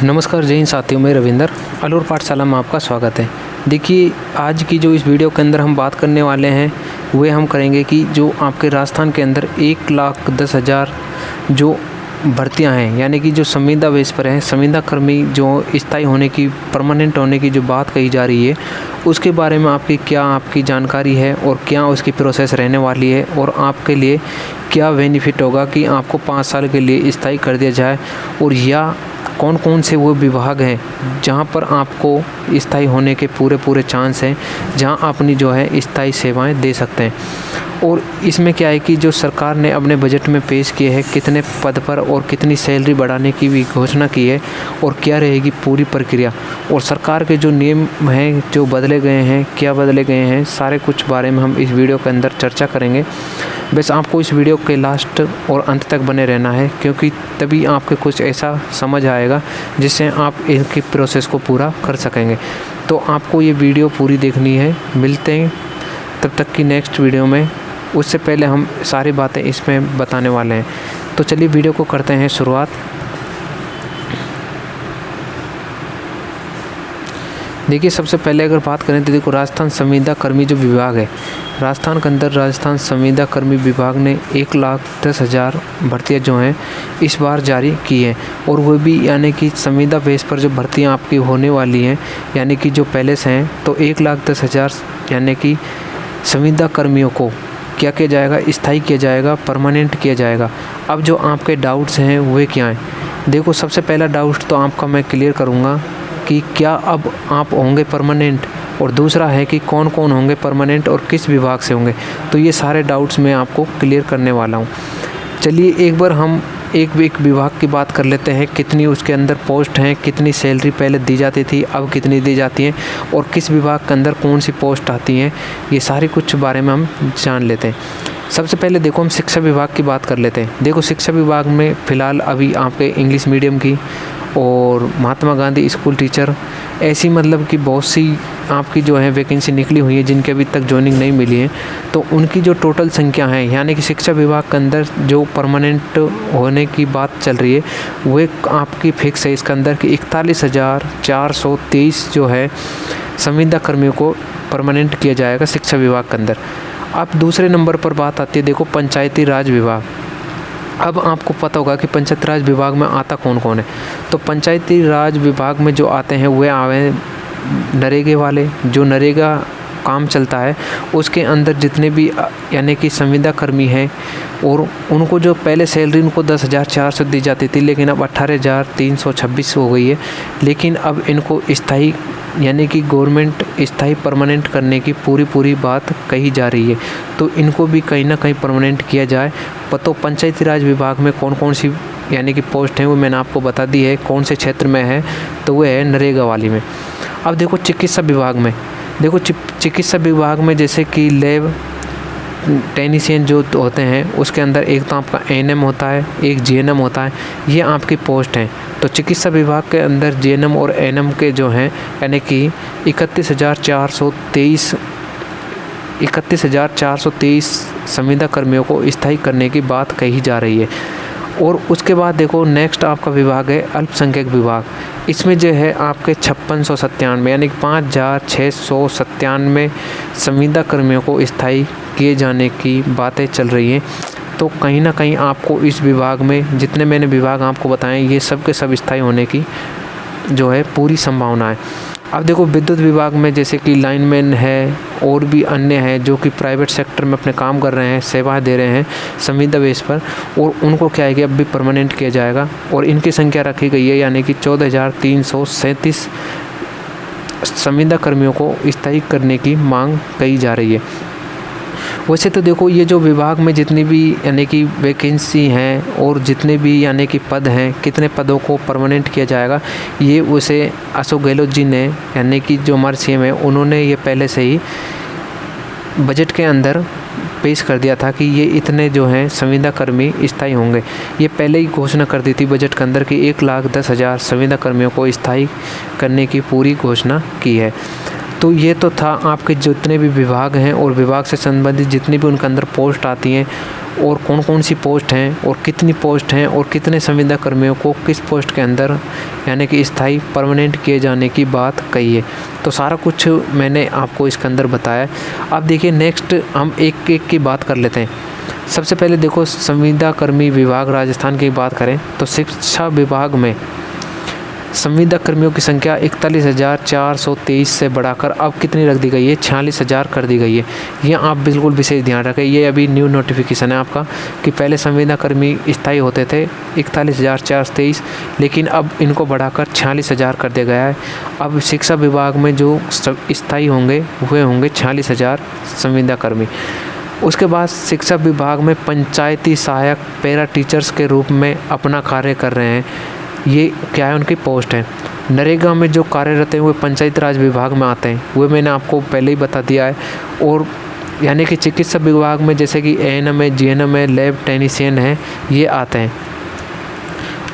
नमस्कार जय हिंद साथियों, मैं रविंदर अलूर पाठशाला में आपका स्वागत है। देखिए, आज की जो इस वीडियो के अंदर हम बात करने वाले हैं वे हम करेंगे कि जो आपके राजस्थान के अंदर 1,10,000 जो भर्तियां हैं, यानी कि जो संविदा बेस पर हैं, संविदा कर्मी जो स्थायी होने की, परमानेंट होने की जो बात कही जा रही है, उसके बारे में आपकी जानकारी है और क्या उसकी प्रोसेस रहने वाली है और आपके लिए क्या बेनिफिट होगा कि आपको 5 साल के लिए स्थायी कर दिया जाए, और या कौन कौन से वो विभाग हैं जहाँ पर आपको स्थायी होने के पूरे चांस हैं, जहाँ अपनी जो है स्थायी सेवाएं दे सकते हैं। और इसमें क्या है कि जो सरकार ने अपने बजट में पेश किए हैं, कितने पद पर और कितनी सैलरी बढ़ाने की भी घोषणा की है, और क्या रहेगी पूरी प्रक्रिया, और सरकार के जो नियम हैं जो बदले गए हैं, क्या बदले गए हैं, सारे कुछ बारे में हम इस वीडियो के अंदर चर्चा करेंगे। बस आपको इस वीडियो के लास्ट और अंत तक बने रहना है, क्योंकि तभी आपके कुछ ऐसा समझ आएगा जिससे आप इनकी प्रोसेस को पूरा कर सकेंगे। तो आपको ये वीडियो पूरी देखनी है। मिलते हैं तब तक की नेक्स्ट वीडियो में। उससे पहले हम सारी बातें इसमें बताने वाले हैं, तो चलिए वीडियो को करते हैं शुरुआत। देखिए, सबसे पहले अगर बात करें तो देखो, राजस्थान संविदा कर्मी जो विभाग है, राजस्थान के अंदर राजस्थान संविदा कर्मी विभाग ने 1,10,000 भर्तियाँ जो हैं इस बार जारी की हैं, और वो भी यानी कि संविदा बेस पर जो भर्तियाँ आपकी होने वाली हैं, यानी कि जो पहले से हैं, तो 1,10,000 यानी कि संविदा कर्मियों को क्या किया जाएगा, स्थायी किया जाएगा, परमानेंट किया जाएगा। अब जो आपके डाउट्स हैं वे क्या हैं? देखो, सबसे पहला डाउट तो आपका मैं क्लियर करूँगा कि क्या अब आप होंगे परमानेंट, और दूसरा है कि कौन कौन होंगे परमानेंट और किस विभाग से होंगे। तो ये सारे डाउट्स मैं आपको क्लियर करने वाला हूँ। चलिए एक बार हम एक विभाग की बात कर लेते हैं, कितनी उसके अंदर पोस्ट हैं, कितनी सैलरी पहले दी जाती थी, अब कितनी दी जाती हैं, और किस विभाग के अंदर कौन सी पोस्ट आती हैं, ये सारी कुछ बारे में हम जान लेते हैं। सबसे पहले देखो, हम शिक्षा विभाग की बात कर लेते हैं। देखो, शिक्षा विभाग में फ़िलहाल अभी आपके इंग्लिश मीडियम की और महात्मा गांधी स्कूल टीचर, ऐसी मतलब कि बहुत सी आपकी जो है वैकेंसी निकली हुई है जिनके अभी तक जॉइनिंग नहीं मिली है। तो उनकी जो टोटल संख्या है, यानी कि शिक्षा विभाग के अंदर जो परमानेंट होने की बात चल रही है, वो आपकी फिक्स है इसके अंदर कि 41,423 जो है संविदा कर्मियों को परमानेंट किया जाएगा शिक्षा विभाग के अंदर। अब दूसरे नंबर पर बात आती है, देखो, पंचायती राज विभाग। अब आपको पता होगा कि पंचायती राज विभाग में आता कौन कौन है। तो पंचायती राज विभाग में जो आते हैं वे आए नरेगा वाले, जो नरेगा काम चलता है उसके अंदर जितने भी यानी कि संविदा कर्मी हैं, और उनको जो पहले सैलरी उनको 10,400 दी जाती थी, लेकिन अब 18,326 हो गई है। लेकिन अब इनको स्थायी यानी कि गवर्नमेंट स्थायी परमानेंट करने की पूरी बात कही जा रही है। तो इनको भी कहीं ना कहीं परमानेंट किया जाए। तो पंचायती राज विभाग में कौन कौन सी यानी कि पोस्ट हैं वो मैंने आपको बता दी है, कौन से क्षेत्र में है, तो वो है नरेगा वाली में। अब देखो, चिकित्सा विभाग में, देखो चिकित्सा विभाग में जैसे कि लैब टेक्नीशियन जो होते हैं, उसके अंदर एक तो आपका एएनएम होता है, एक जीएनएम होता है, ये आपकी पोस्ट हैं। तो चिकित्सा विभाग के अंदर जीएनएम और एएनएम के जो हैं यानी कि 31,423 संविदा कर्मियों को स्थायी करने की बात कही जा रही है। और उसके बाद देखो, नेक्स्ट आपका विभाग है अल्पसंख्यक विभाग। इसमें जो है आपके 5697 यानी कि 5,697 संविदा कर्मियों को स्थायी किए जाने की बातें चल रही हैं। तो कहीं ना कहीं आपको इस विभाग में, जितने मैंने विभाग आपको बताए, ये सब के सब स्थायी होने की जो है पूरी संभावना है। अब देखो, विद्युत विभाग में जैसे कि लाइनमैन है और भी अन्य हैं जो कि प्राइवेट सेक्टर में अपने काम कर रहे हैं, सेवाएं दे रहे हैं संविदा बेस पर, और उनको क्या है कि अब भी परमानेंट किया जाएगा, और इनकी संख्या रखी गई है यानी कि 14,337 संविदा कर्मियों को स्थायी करने की मांग कही जा रही है। वैसे तो देखो, ये जो विभाग में जितनी भी यानी कि वैकेंसी हैं और जितने भी यानी कि पद हैं, कितने पदों को परमानेंट किया जाएगा, ये उसे अशोक गहलोत जी ने, यानी कि जो हमारे सीएम है, उन्होंने ये पहले से ही बजट के अंदर पेश कर दिया था कि ये इतने जो हैं संविदा कर्मी स्थायी होंगे। ये पहले ही घोषणा कर दी थी बजट के अंदर कि 1,10,000 संविदा कर्मियों को स्थायी करने की पूरी घोषणा की है। तो ये तो था आपके जितने भी विभाग हैं और विभाग से संबंधित जितनी भी उनके अंदर पोस्ट आती हैं और कौन कौन सी पोस्ट हैं और कितनी पोस्ट हैं और कितने संविदा कर्मियों को किस पोस्ट के अंदर यानी कि स्थायी परमानेंट किए जाने की बात कही है। तो सारा कुछ मैंने आपको इसके अंदर बताया। अब देखिए नेक्स्ट हम एक एक की बात कर लेते हैं। सबसे पहले देखो संविदा कर्मी विभाग राजस्थान की बात करें तो शिक्षा विभाग में संविदा कर्मियों की संख्या 41,423 से बढ़ाकर अब कितनी रख दी गई है, 46,000 कर दी गई है। ये आप बिल्कुल विशेष ध्यान रखें, ये अभी न्यू नोटिफिकेशन है आपका कि पहले संविदा कर्मी स्थायी होते थे 41,423, लेकिन अब इनको बढ़ाकर 46,000 कर दिया गया है। अब शिक्षा विभाग में जो स्थायी होंगे हुए होंगे 46,000 संविदा कर्मी। उसके बाद शिक्षा विभाग में पंचायती सहायक पैरा टीचर्स के रूप में अपना कार्य कर रहे हैं। ये क्या है, उनकी पोस्ट है। नरेगा में जो कार्यरत हैं वो पंचायती राज विभाग में आते हैं, वो मैंने आपको पहले ही बता दिया है। और यानी कि चिकित्सा विभाग में जैसे कि एएनएम है, जीएनएम है, लैब टेक्नीशियन है, ये आते हैं।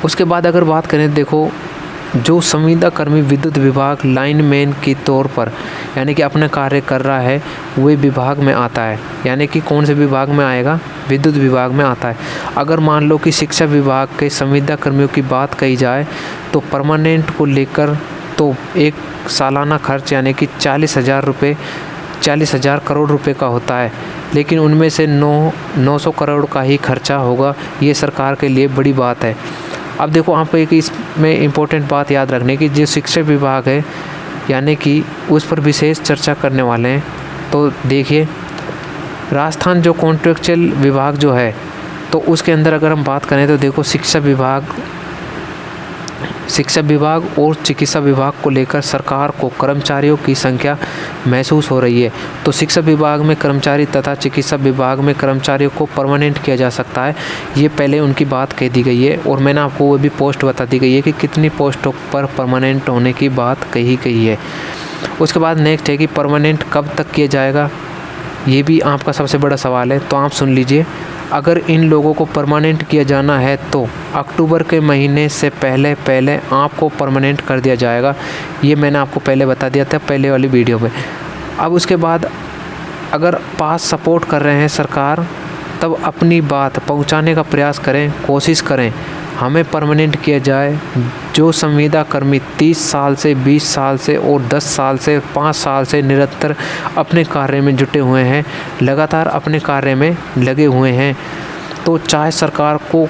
उसके बाद अगर बात करें देखो जो संविदा कर्मी विद्युत विभाग लाइनमैन के तौर पर यानी कि अपना कार्य कर रहा है वह विभाग में आता है। यानी कि कौन से विभाग में आएगा, विद्युत विभाग में आता है। अगर मान लो कि शिक्षा विभाग के संविदा कर्मियों की बात कही जाए तो परमानेंट को लेकर तो एक सालाना खर्च यानी कि 40,000 करोड़ रुपए का होता है, लेकिन उनमें से 900 करोड़ का ही खर्चा होगा। ये सरकार के लिए बड़ी बात है। अब देखो आपको एक इसमें इम्पोर्टेंट बात याद रखने की, जो शिक्षा विभाग है यानी कि उस पर विशेष चर्चा करने वाले हैं। तो देखिए राजस्थान जो कॉन्ट्रेक्चुअल विभाग जो है तो उसके अंदर अगर हम बात करें तो देखो शिक्षा विभाग और चिकित्सा विभाग को लेकर सरकार को कर्मचारियों की संख्या महसूस हो रही है। तो शिक्षा विभाग में कर्मचारी तथा चिकित्सा विभाग में कर्मचारियों को परमानेंट किया जा सकता है, ये पहले उनकी बात कह दी गई है। और मैंने आपको वो भी पोस्ट बता दी गई है कि कितनी पोस्टों पर परमानेंट होने की बात कही गई है। उसके बाद नेक्स्ट है कि परमानेंट कब तक किया जाएगा, ये भी आपका सबसे बड़ा सवाल है। तो आप सुन लीजिए, अगर इन लोगों को परमानेंट किया जाना है तो अक्टूबर के महीने से पहले आपको परमानेंट कर दिया जाएगा। ये मैंने आपको पहले बता दिया था पहले वाली वीडियो में। अब उसके बाद अगर पास सपोर्ट कर रहे हैं सरकार तब अपनी बात पहुंचाने का प्रयास करें, कोशिश करें हमें परमानेंट किया जाए। जो संविदा कर्मी 30 साल से 20 साल से और 10 साल से 5 साल से निरंतर अपने कार्य में जुटे हुए हैं, लगातार अपने कार्य में लगे हुए हैं, तो चाहे सरकार को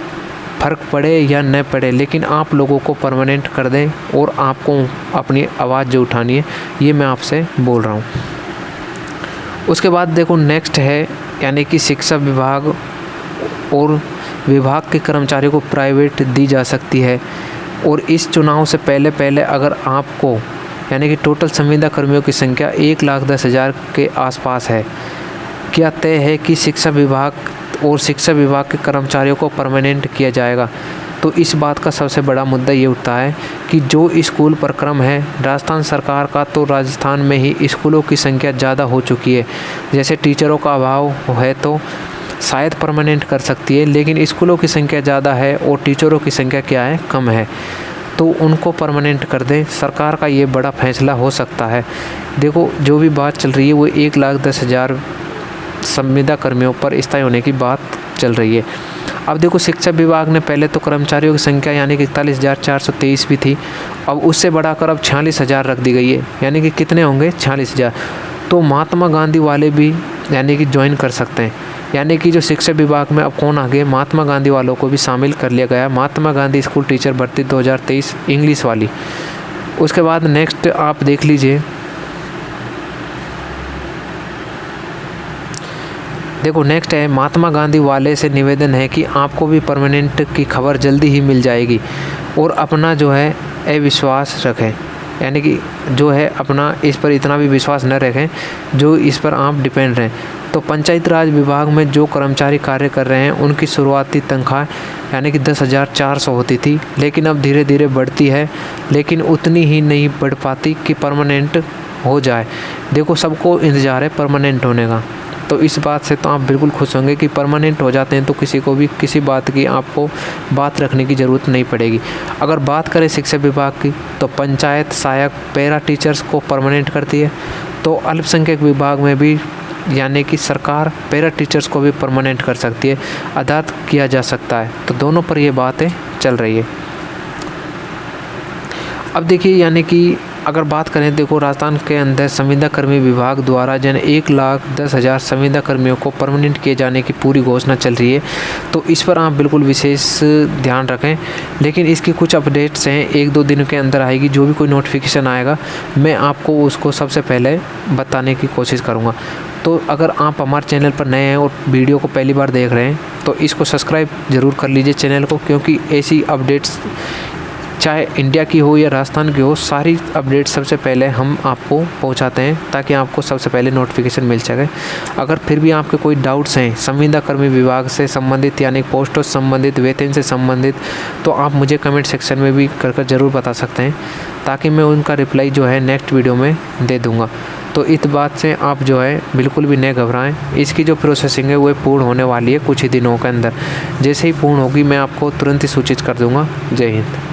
फ़र्क पड़े या न पड़े, लेकिन आप लोगों को परमानेंट कर दें और आपको अपनी आवाज़ जो उठानी है ये मैं आपसे बोल रहा हूँ। उसके बाद देखो नेक्स्ट है यानी कि शिक्षा विभाग और विभाग के कर्मचारियों को प्राइवेट दी जा सकती है। और इस चुनाव से पहले अगर आपको यानी कि टोटल संविदा कर्मियों की संख्या 1,10,000 के आसपास है, क्या तय है कि शिक्षा विभाग और शिक्षा विभाग के कर्मचारियों को परमानेंट किया जाएगा। तो इस बात का सबसे बड़ा मुद्दा ये उठता है कि जो स्कूल प्रक्रम है राजस्थान सरकार का, तो राजस्थान में ही स्कूलों की संख्या ज़्यादा हो चुकी है। जैसे टीचरों का अभाव है तो शायद परमानेंट कर सकती है, लेकिन स्कूलों की संख्या ज़्यादा है और टीचरों की संख्या क्या है, कम है, तो उनको परमानेंट कर दें। सरकार का ये बड़ा फैसला हो सकता है। देखो जो भी बात चल रही है वो 1,10,000 संविदा कर्मियों पर स्थायी होने की बात चल रही है। अब देखो शिक्षा विभाग ने पहले तो कर्मचारियों की संख्या यानी कि 41,423 भी थी, अब उससे बढ़ाकर अब 46,000 रख दी गई है। यानी कि कितने होंगे, 46,000। तो महात्मा गांधी वाले भी यानी कि ज्वाइन कर सकते हैं। यानी कि जो शिक्षा विभाग में अब कौन आ गए, महात्मा गांधी वालों को भी शामिल कर लिया गया। महात्मा गांधी स्कूल टीचर भर्ती 2023 इंग्लिश वाली। उसके बाद नेक्स्ट आप देख लीजिए, देखो नेक्स्ट है महात्मा गांधी वाले से निवेदन है कि आपको भी परमानेंट की खबर जल्दी ही मिल जाएगी और अपना जो है अविश्वास रखें। यानी कि जो है अपना इस पर इतना भी विश्वास न रखें जो इस पर आप डिपेंड रहें। तो पंचायत राज विभाग में जो कर्मचारी कार्य कर रहे हैं उनकी शुरुआती तनख्वाह यानी कि 10,400 होती थी, लेकिन अब धीरे धीरे बढ़ती है, लेकिन उतनी ही नहीं बढ़ पाती कि परमानेंट हो जाए। देखो सबको इंतज़ार है परमानेंट होने का, तो इस बात से तो आप बिल्कुल खुश होंगे कि परमानेंट हो जाते हैं तो किसी को भी किसी बात की आपको बात रखने की ज़रूरत नहीं पड़ेगी। अगर बात करें शिक्षा विभाग की तो पंचायत सहायक पैरा टीचर्स को परमानेंट करती है। तो अल्पसंख्यक विभाग में भी यानी कि सरकार पैरा टीचर्स को भी परमानेंट कर सकती है, आज़ाद किया जा सकता है। तो दोनों पर ये बातें चल रही है। अब देखिए, यानी कि अगर बात करें, देखो राजस्थान के अंदर संविदा कर्मी विभाग द्वारा 1,10,000 संविदा कर्मियों को परमानेंट किए जाने की पूरी घोषणा चल रही है। तो इस पर आप बिल्कुल विशेष ध्यान रखें। लेकिन इसकी कुछ अपडेट्स हैं, 1-2 दिन के अंदर आएगी। जो भी कोई नोटिफिकेशन आएगा मैं आपको उसको सबसे पहले बताने की कोशिश करूँगा। तो अगर आप हमारे चैनल पर नए हैं और वीडियो को पहली बार देख रहे हैं तो इसको सब्सक्राइब ज़रूर कर लीजिए चैनल को, क्योंकि ऐसी अपडेट्स चाहे इंडिया की हो या राजस्थान की हो, सारी अपडेट सबसे पहले हम आपको पहुंचाते हैं ताकि आपको सबसे पहले नोटिफिकेशन मिल सके। अगर फिर भी आपके कोई डाउट्स हैं संविदा कर्मी विभाग से संबंधित, यानी पोस्टों से संबंधित, वेतन से संबंधित, तो आप मुझे कमेंट सेक्शन में भी कर ज़रूर बता सकते हैं, ताकि मैं उनका रिप्लाई जो है नेक्स्ट वीडियो में दे दूँगा। तो इस बात से आप जो है बिल्कुल भी नहीं घबराएं। इसकी जो प्रोसेसिंग है वो पूर्ण होने वाली है कुछ ही दिनों के अंदर। जैसे ही पूर्ण होगी मैं आपको तुरंत ही सूचित कर दूँगा। जय हिंद।